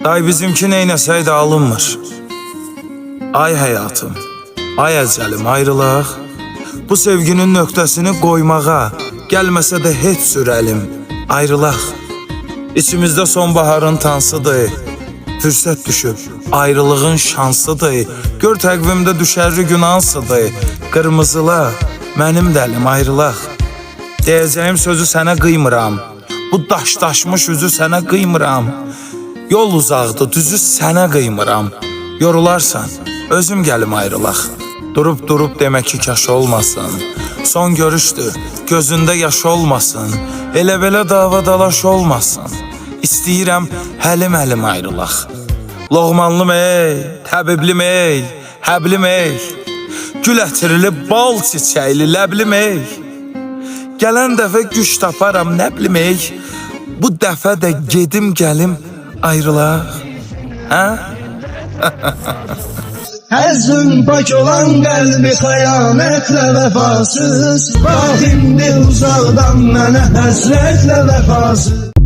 Day bizimki neynəsəydi alınmır. Ay həyatım, ay əcəlim ayrılaq. Bu sevginin nöqtəsini qoymağa gəlməsə də heç sürəlim ayrılaq. İçimizdə sonbaharın tansıdır. Fürsət düşüb ayrılığın şansıdır. Gör təqvimdə düşərli gün hansıdır. Qırmızıla mənim dəlim ayrılaq. Deyəcəyim sözü sənə qıymıram. Bu daşdaşmış üzü sənə qıymıram. Yol uzaqdı, düzü sənə qıymıram. Yorularsan, özüm gəlim ayrılaq. Durub demək ki kaş olmasın. Son görüşdür, gözündə yaş olmasın. Elə-belə dava-dalaş olmasın. İstəyirəm həlim ayrılaq. Loğmanlım ey, təbiblim ey, həblim ey. Gül ətirli, bal çiçəkli, ləblim ey. Gələn dəfə güc taparam, nə bilim ey. Bu dəfə də gedim gəlim ayrılaq. Hə? Həzzün pak olan qəlbi xəyanətlə vəfasız. Bax indi uzaqdan mənə həsrətlə vəfasız.